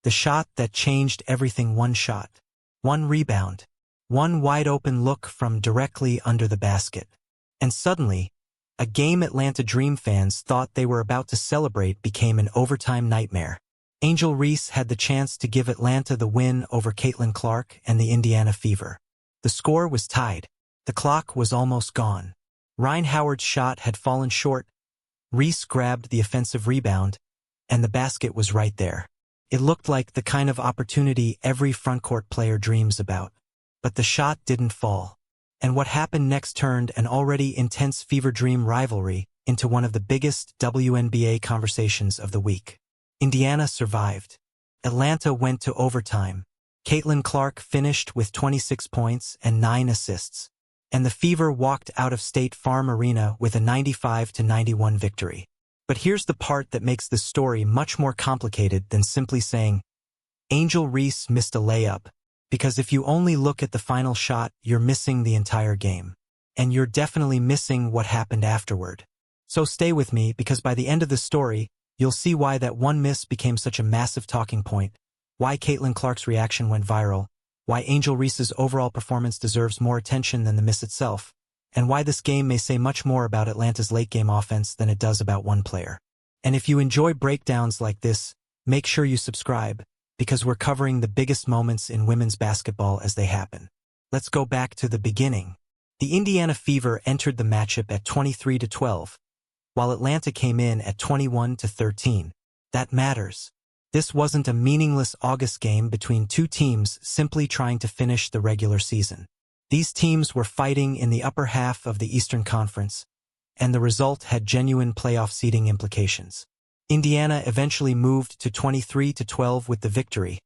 The shot that changed everything. One shot. One rebound. One wide-open look from directly under the basket. And suddenly, a game Atlanta Dream fans thought they were about to celebrate became an overtime nightmare. Angel Reese had the chance to give Atlanta the win over Caitlin Clark and the Indiana Fever. The score was tied. The clock was almost gone. Rhyne Howard's shot had fallen short. Reese grabbed the offensive rebound, and the basket was right there. It looked like the kind of opportunity every frontcourt player dreams about. But the shot didn't fall. And what happened next turned an already intense fever dream rivalry into one of the biggest WNBA conversations of the week. Indiana survived. Atlanta went to overtime. Caitlin Clark finished with 26 points and 9 assists. And the Fever walked out of State Farm Arena with a 95-91 victory. But here's the part that makes this story much more complicated than simply saying, Angel Reese missed a layup. Because if you only look at the final shot, you're missing the entire game. And you're definitely missing what happened afterward. So stay with me, because by the end of the story, you'll see why that one miss became such a massive talking point, why Caitlin Clark's reaction went viral, why Angel Reese's overall performance deserves more attention than the miss itself, and why this game may say much more about Atlanta's late-game offense than it does about one player. And if you enjoy breakdowns like this, make sure you subscribe, because we're covering the biggest moments in women's basketball as they happen. Let's go back to the beginning. The Indiana Fever entered the matchup at 23-12, while Atlanta came in at 21-13. That matters. This wasn't a meaningless August game between two teams simply trying to finish the regular season. These teams were fighting in the upper half of the Eastern Conference, and the result had genuine playoff seeding implications. Indiana eventually moved to 23-12 with the victory,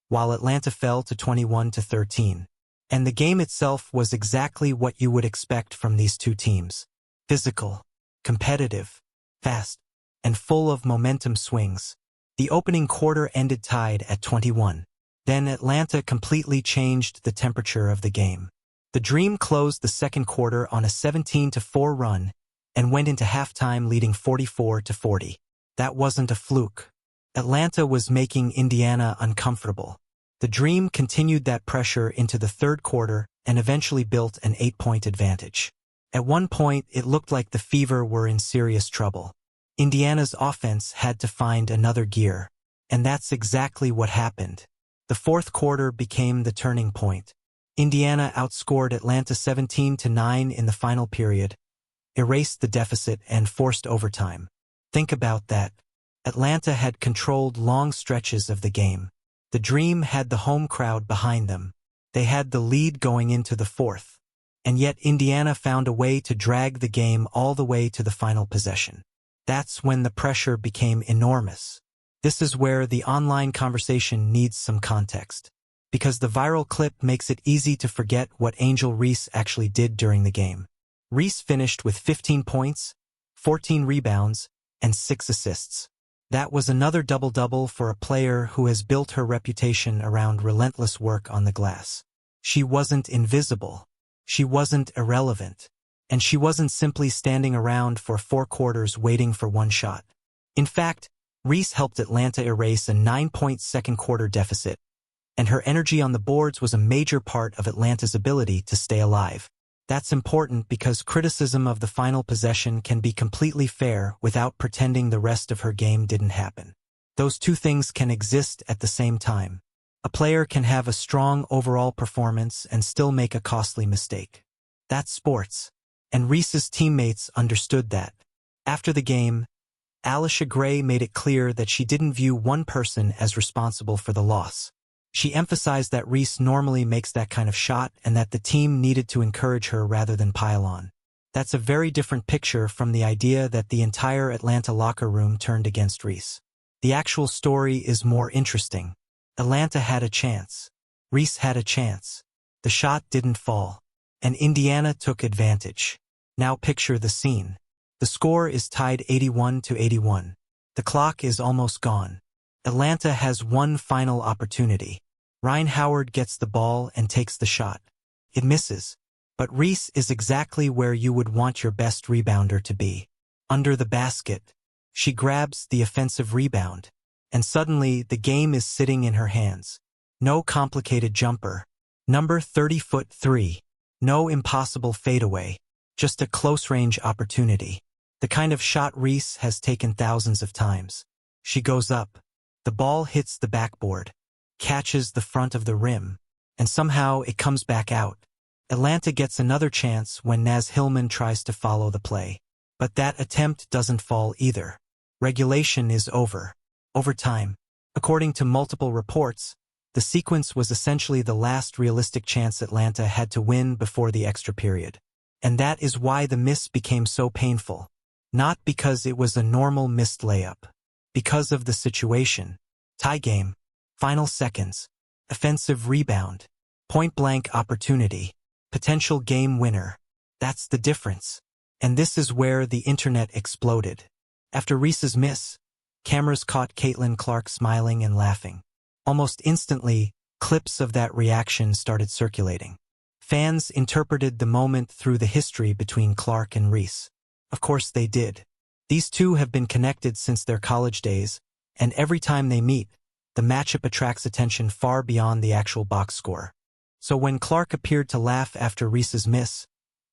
while Atlanta fell to 21-13. And the game itself was exactly what you would expect from these two teams. Physical, competitive, fast, and full of momentum swings. The opening quarter ended tied at 21. Then Atlanta completely changed the temperature of the game. The Dream closed the second quarter on a 17-4 run and went into halftime leading 44-40. That wasn't a fluke. Atlanta was making Indiana uncomfortable. The Dream continued that pressure into the third quarter and eventually built an 8-point advantage. At one point, it looked like the Fever were in serious trouble. Indiana's offense had to find another gear, and that's exactly what happened. The fourth quarter became the turning point. Indiana outscored Atlanta 17-9 in the final period, erased the deficit, and forced overtime. Think about that. Atlanta had controlled long stretches of the game. The Dream had the home crowd behind them. They had the lead going into the fourth. And yet Indiana found a way to drag the game all the way to the final possession. That's when the pressure became enormous. This is where the online conversation needs some context, because the viral clip makes it easy to forget what Angel Reese actually did during the game. Reese finished with 15 points, 14 rebounds, and 6 assists. That was another double-double for a player who has built her reputation around relentless work on the glass. She wasn't invisible. She wasn't irrelevant. And she wasn't simply standing around for 4 quarters waiting for one shot. In fact, Reese helped Atlanta erase a 9-point second-quarter deficit, and her energy on the boards was a major part of Atlanta's ability to stay alive. That's important because criticism of the final possession can be completely fair without pretending the rest of her game didn't happen. Those two things can exist at the same time. A player can have a strong overall performance and still make a costly mistake. That's sports. And Reese's teammates understood that. After the game, Alicia Gray made it clear that she didn't view one person as responsible for the loss. She emphasized that Reese normally makes that kind of shot and that the team needed to encourage her rather than pile on. That's a very different picture from the idea that the entire Atlanta locker room turned against Reese. The actual story is more interesting. Atlanta had a chance. Reese had a chance. The shot didn't fall. And Indiana took advantage. Now picture the scene. The score is tied 81-81. The clock is almost gone. Atlanta has one final opportunity. Rhyne Howard gets the ball and takes the shot. It misses. But Reese is exactly where you would want your best rebounder to be. Under the basket. She grabs the offensive rebound. And suddenly, the game is sitting in her hands. No complicated jumper. Number 30'3". No impossible fadeaway. Just a close-range opportunity. The kind of shot Reese has taken thousands of times. She goes up. The ball hits the backboard, catches the front of the rim, and somehow it comes back out. Atlanta gets another chance when Naz Hillman tries to follow the play. But that attempt doesn't fall either. Regulation is over. Overtime. According to multiple reports, the sequence was essentially the last realistic chance Atlanta had to win before the extra period. And that is why the miss became so painful. Not because it was a normal missed layup. Because of the situation. Tie game. Final seconds. Offensive rebound. Point-blank opportunity. Potential game winner. That's the difference. And this is where the internet exploded. After Reese's miss, cameras caught Caitlin Clark smiling and laughing. Almost instantly, clips of that reaction started circulating. Fans interpreted the moment through the history between Clark and Reese. Of course they did. These two have been connected since their college days, and every time they meet, the matchup attracts attention far beyond the actual box score. So when Clark appeared to laugh after Reese's miss,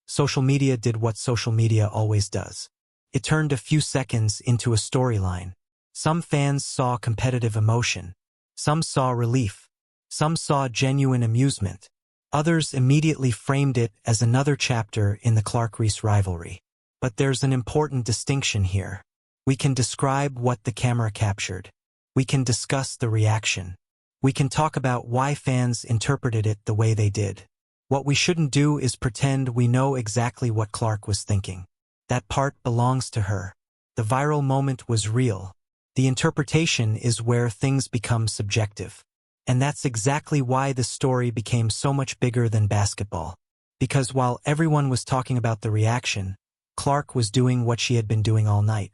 social media did what social media always does. It turned a few seconds into a storyline. Some fans saw competitive emotion. Some saw relief. Some saw genuine amusement. Others immediately framed it as another chapter in the Clark-Reese rivalry. But there's an important distinction here. We can describe what the camera captured. We can discuss the reaction. We can talk about why fans interpreted it the way they did. What we shouldn't do is pretend we know exactly what Clark was thinking. That part belongs to her. The viral moment was real. The interpretation is where things become subjective. And that's exactly why the story became so much bigger than basketball. Because while everyone was talking about the reaction, Clark was doing what she had been doing all night.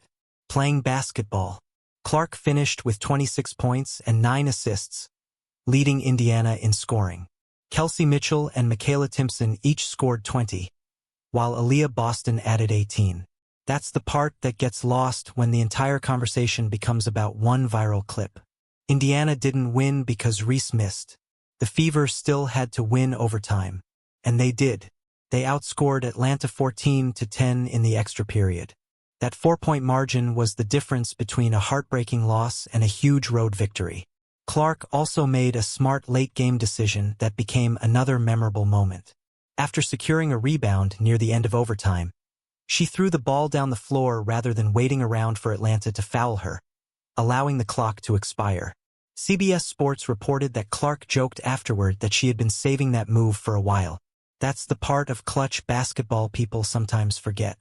Playing basketball. Clark finished with 26 points and 9 assists, leading Indiana in scoring. Kelsey Mitchell and Michaela Timpson each scored 20, while Aaliyah Boston added 18. That's the part that gets lost when the entire conversation becomes about one viral clip. Indiana didn't win because Reese missed. The Fever still had to win overtime. And they did. They outscored Atlanta 14-10 in the extra period. That 4-point margin was the difference between a heartbreaking loss and a huge road victory. Clark also made a smart late-game decision that became another memorable moment. After securing a rebound near the end of overtime, she threw the ball down the floor rather than waiting around for Atlanta to foul her, allowing the clock to expire. CBS Sports reported that Clark joked afterward that she had been saving that move for a while. That's the part of clutch basketball people sometimes forget.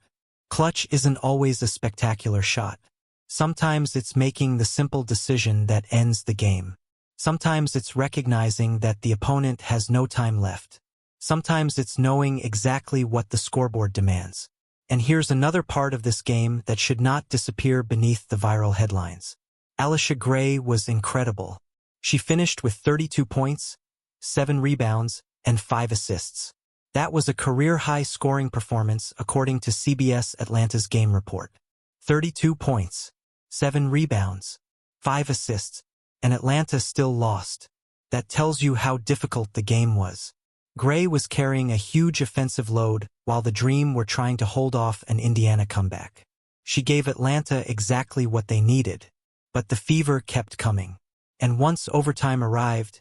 Clutch isn't always a spectacular shot. Sometimes it's making the simple decision that ends the game. Sometimes it's recognizing that the opponent has no time left. Sometimes it's knowing exactly what the scoreboard demands. And here's another part of this game that should not disappear beneath the viral headlines. Alisha Gray was incredible. She finished with 32 points, 7 rebounds, and 5 assists. That was a career-high scoring performance according to CBS Atlanta's game report. 32 points, 7 rebounds, 5 assists, and Atlanta still lost. That tells you how difficult the game was. Gray was carrying a huge offensive load while the Dream were trying to hold off an Indiana comeback. She gave Atlanta exactly what they needed, but the Fever kept coming. And once overtime arrived,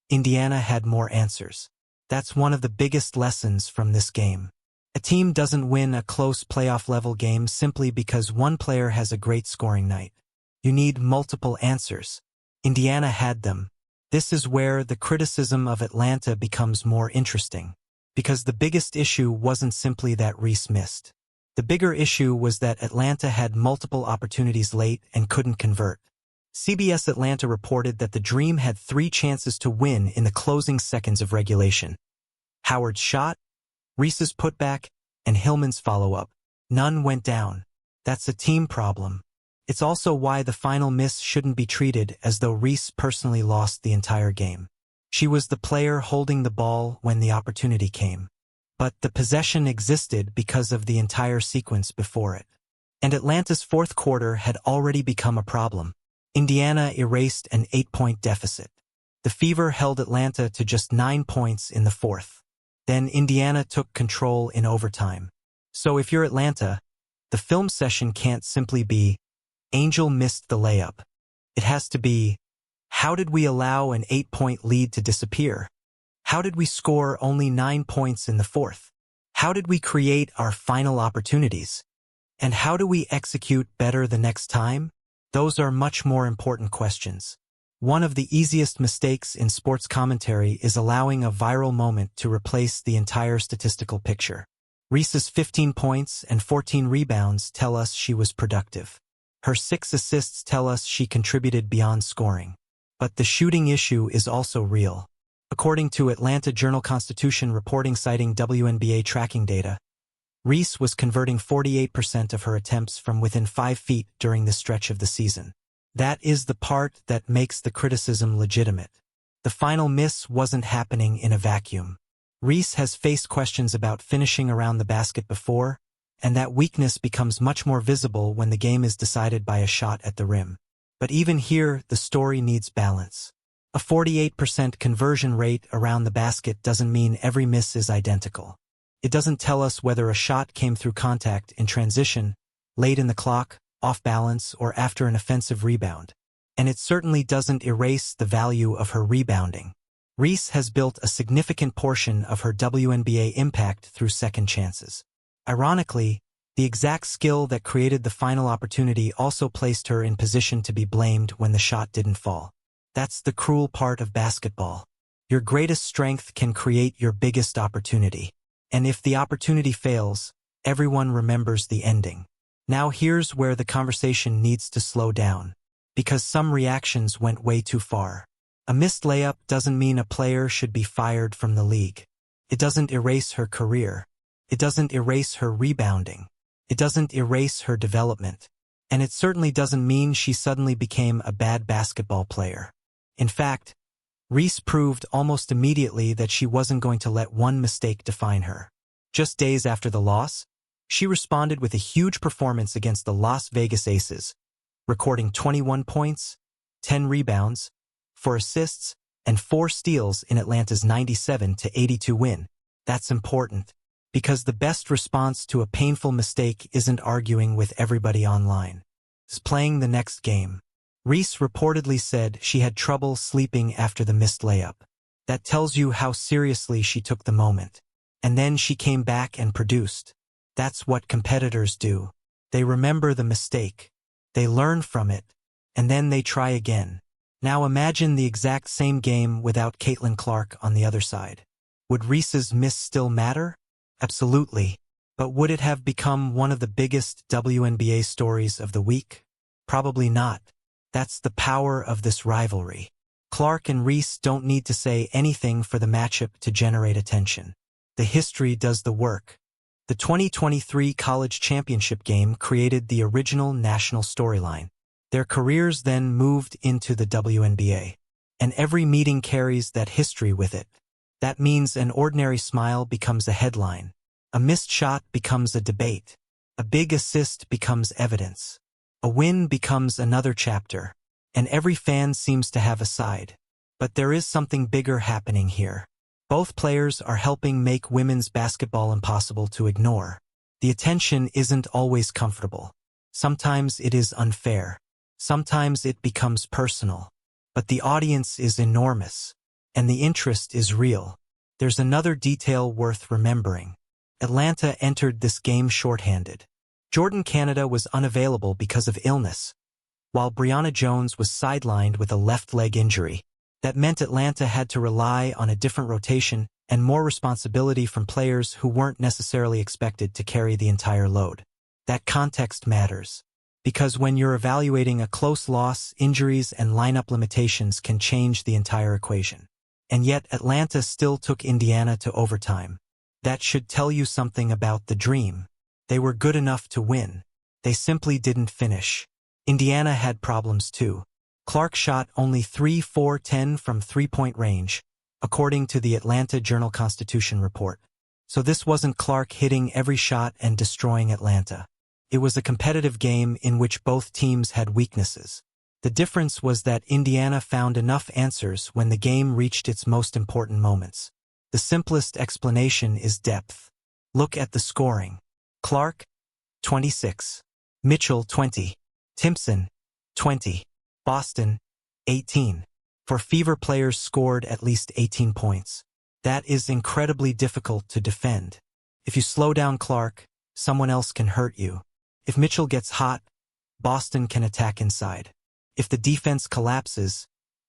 Indiana had more answers. That's one of the biggest lessons from this game. A team doesn't win a close playoff-level game simply because one player has a great scoring night. You need multiple answers. Indiana had them. This is where the criticism of Atlanta becomes more interesting. Because the biggest issue wasn't simply that Reese missed. The bigger issue was that Atlanta had multiple opportunities late and couldn't convert. CBS Atlanta reported that the Dream had 3 chances to win in the closing seconds of regulation. Howard's shot, Reese's putback, and Hillman's follow-up. None went down. That's a team problem. It's also why the final miss shouldn't be treated as though Reese personally lost the entire game. She was the player holding the ball when the opportunity came. But the possession existed because of the entire sequence before it. And Atlanta's fourth quarter had already become a problem. Indiana erased an 8-point deficit. The Fever held Atlanta to just 9 points in the fourth. Then Indiana took control in overtime. So if you're Atlanta, the film session can't simply be, Angel missed the layup. It has to be, how did we allow an 8-point lead to disappear? How did we score only 9 points in the fourth? How did we create our final opportunities? And how do we execute better the next time? Those are much more important questions. One of the easiest mistakes in sports commentary is allowing a viral moment to replace the entire statistical picture. Reese's 15 points and 14 rebounds tell us she was productive. Her 6 assists tell us she contributed beyond scoring. But the shooting issue is also real. According to Atlanta Journal-Constitution reporting citing WNBA tracking data, Reese was converting 48% of her attempts from within 5 feet during this stretch of the season. That is the part that makes the criticism legitimate. The final miss wasn't happening in a vacuum. Reese has faced questions about finishing around the basket before, and that weakness becomes much more visible when the game is decided by a shot at the rim. But even here, the story needs balance. A 48% conversion rate around the basket doesn't mean every miss is identical. It doesn't tell us whether a shot came through contact in transition, late in the clock, off balance, or after an offensive rebound. And it certainly doesn't erase the value of her rebounding. Reese has built a significant portion of her WNBA impact through second chances. Ironically, the exact skill that created the final opportunity also placed her in position to be blamed when the shot didn't fall. That's the cruel part of basketball. Your greatest strength can create your biggest opportunity. And if the opportunity fails, everyone remembers the ending. Now here's where the conversation needs to slow down, because some reactions went way too far. A missed layup doesn't mean a player should be fired from the league. It doesn't erase her career. It doesn't erase her rebounding. It doesn't erase her development. And it certainly doesn't mean she suddenly became a bad basketball player. In fact, Reese proved almost immediately that she wasn't going to let one mistake define her. Just days after the loss, she responded with a huge performance against the Las Vegas Aces, recording 21 points, 10 rebounds, 4 assists, and 4 steals in Atlanta's 97-82 win. That's important, because the best response to a painful mistake isn't arguing with everybody online. It's playing the next game. Reese reportedly said she had trouble sleeping after the missed layup. That tells you how seriously she took the moment. And then she came back and produced. That's what competitors do. They remember the mistake. They learn from it. And then they try again. Now imagine the exact same game without Caitlin Clark on the other side. Would Reese's miss still matter? Absolutely. But would it have become one of the biggest WNBA stories of the week? Probably not. That's the power of this rivalry. Clark and Reese don't need to say anything for the matchup to generate attention. The history does the work. The 2023 college championship game created the original national storyline. Their careers then moved into the WNBA. And every meeting carries that history with it. That means an ordinary smile becomes a headline. A missed shot becomes a debate. A big assist becomes evidence. A win becomes another chapter. And every fan seems to have a side. But there is something bigger happening here. Both players are helping make women's basketball impossible to ignore. The attention isn't always comfortable. Sometimes it is unfair. Sometimes it becomes personal. But the audience is enormous. And the interest is real. There's another detail worth remembering. Atlanta entered this game shorthanded. Jordan Canada was unavailable because of illness, while Brianna Jones was sidelined with a left leg injury. That meant Atlanta had to rely on a different rotation and more responsibility from players who weren't necessarily expected to carry the entire load. That context matters, because when you're evaluating a close loss, injuries and lineup limitations can change the entire equation. And yet Atlanta still took Indiana to overtime. That should tell you something about the dream. They were good enough to win. They simply didn't finish. Indiana had problems too. Clark shot only 3-4-10 from three-point range, according to the Atlanta Journal-Constitution report. So this wasn't Clark hitting every shot and destroying Atlanta. It was a competitive game in which both teams had weaknesses. The difference was that Indiana found enough answers when the game reached its most important moments. The simplest explanation is depth. Look at the scoring. Clark, 26. Mitchell, 20. Timpson, 20. Boston, 18. For Fever, players scored at least 18 points. That is incredibly difficult to defend. If you slow down Clark, someone else can hurt you. If Mitchell gets hot, Boston can attack inside. If the defense collapses,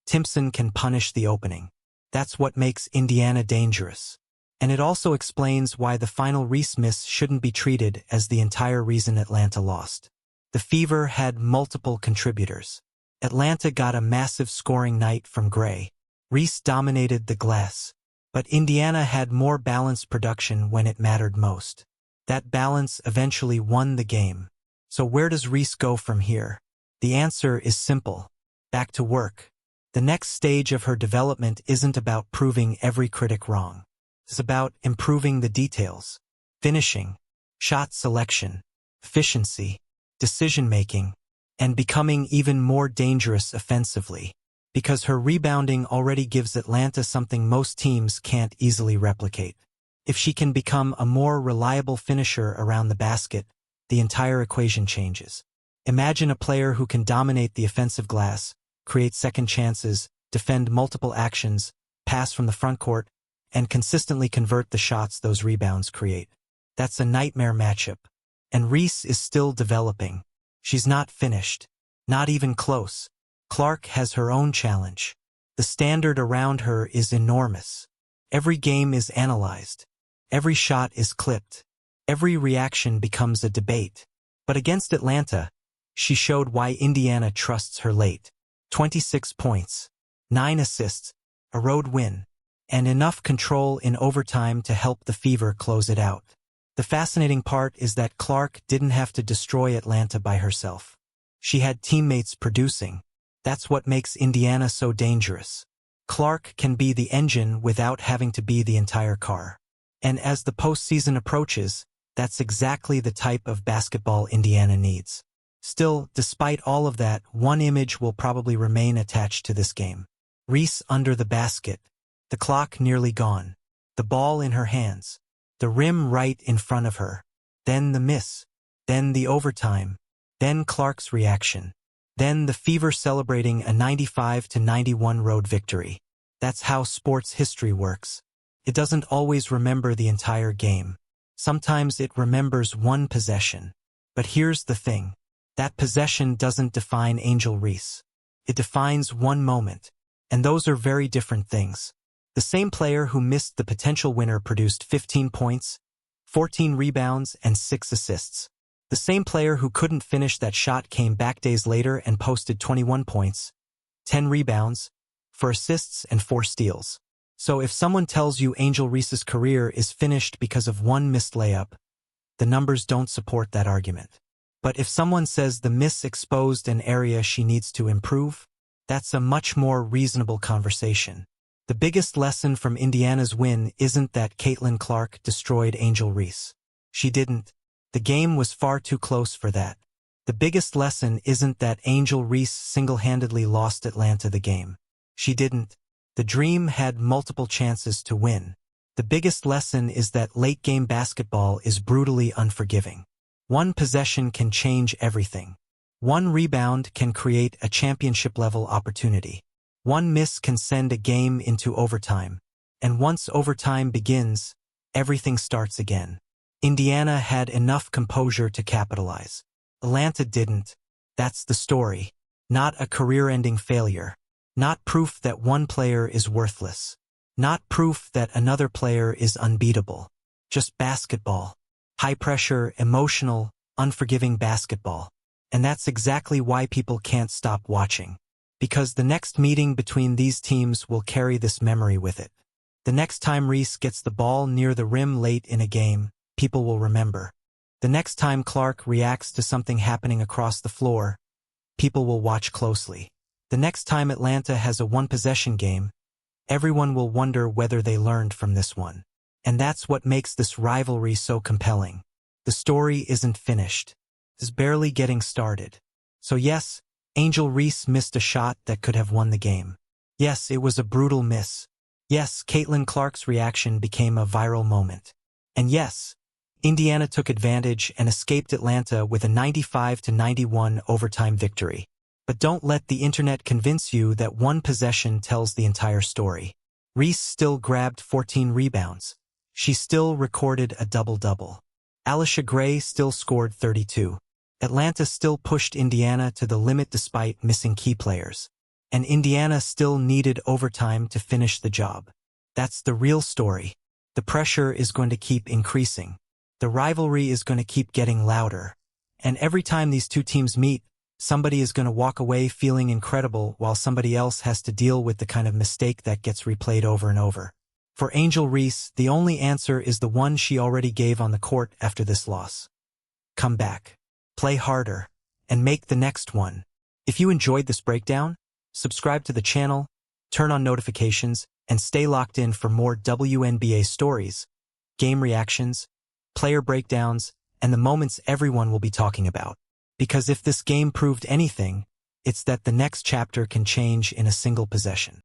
Timpson can punish the opening. That's what makes Indiana dangerous. And it also explains why the final Reese miss shouldn't be treated as the entire reason Atlanta lost. The Fever had multiple contributors. Atlanta got a massive scoring night from Gray. Reese dominated the glass. But Indiana had more balanced production when it mattered most. That balance eventually won the game. So where does Reese go from here? The answer is simple. Back to work. The next stage of her development isn't about proving every critic wrong. It's about improving the details. Finishing, shot selection, efficiency, decision-making, and becoming even more dangerous offensively. Because her rebounding already gives Atlanta something most teams can't easily replicate. If she can become a more reliable finisher around the basket, the entire equation changes. Imagine a player who can dominate the offensive glass, create second chances, defend multiple actions, pass from the front court, and consistently convert the shots those rebounds create. That's a nightmare matchup. And Reese is still developing. She's not finished. Not even close. Clark has her own challenge. The standard around her is enormous. Every game is analyzed. Every shot is clipped. Every reaction becomes a debate. But against Atlanta, she showed why Indiana trusts her late. 26 points, 9 assists, a road win, and enough control in overtime to help the Fever close it out. The fascinating part is that Clark didn't have to destroy Atlanta by herself. She had teammates producing. That's what makes Indiana so dangerous. Clark can be the engine without having to be the entire car. And as the postseason approaches, that's exactly the type of basketball Indiana needs. Still, despite all of that, one image will probably remain attached to this game. Reese under the basket, the clock nearly gone, the ball in her hands, the rim right in front of her, then the miss, then the overtime, then Clark's reaction, then the Fever celebrating a 95-91 road victory. That's how sports history works. It doesn't always remember the entire game. Sometimes it remembers one possession. But here's the thing. That possession doesn't define Angel Reese. It defines one moment. And those are very different things. The same player who missed the potential winner produced 15 points, 14 rebounds, and 6 assists. The same player who couldn't finish that shot came back days later and posted 21 points, 10 rebounds, 4 assists, and 4 steals. So if someone tells you Angel Reese's career is finished because of one missed layup, the numbers don't support that argument. But if someone says the miss exposed an area she needs to improve, that's a much more reasonable conversation. The biggest lesson from Indiana's win isn't that Caitlin Clark destroyed Angel Reese. She didn't. The game was far too close for that. The biggest lesson isn't that Angel Reese single-handedly lost Atlanta the game. She didn't. The Dream had multiple chances to win. The biggest lesson is that late-game basketball is brutally unforgiving. One possession can change everything. One rebound can create a championship-level opportunity. One miss can send a game into overtime. And once overtime begins, everything starts again. Indiana had enough composure to capitalize. Atlanta didn't. That's the story. Not a career-ending failure. Not proof that one player is worthless. Not proof that another player is unbeatable. Just basketball. High-pressure, emotional, unforgiving basketball. And that's exactly why people can't stop watching. Because the next meeting between these teams will carry this memory with it. The next time Reese gets the ball near the rim late in a game, people will remember. The next time Clark reacts to something happening across the floor, people will watch closely. The next time Atlanta has a one-possession game, everyone will wonder whether they learned from this one. And that's what makes this rivalry so compelling. The story isn't finished. It's barely getting started. So yes, Angel Reese missed a shot that could have won the game. Yes, it was a brutal miss. Yes, Caitlin Clark's reaction became a viral moment. And yes, Indiana took advantage and escaped Atlanta with a 95-91 overtime victory. But don't let the internet convince you that one possession tells the entire story. Reese still grabbed 14 rebounds. She still recorded a double-double. Alisha Gray still scored 32. Atlanta still pushed Indiana to the limit despite missing key players. And Indiana still needed overtime to finish the job. That's the real story. The pressure is going to keep increasing. The rivalry is going to keep getting louder. And every time these two teams meet, somebody is going to walk away feeling incredible while somebody else has to deal with the kind of mistake that gets replayed over and over. For Angel Reese, the only answer is the one she already gave on the court after this loss. Come back, play harder, and make the next one. If you enjoyed this breakdown, subscribe to the channel, turn on notifications, and stay locked in for more WNBA stories, game reactions, player breakdowns, and the moments everyone will be talking about. Because if this game proved anything, it's that the next chapter can change in a single possession.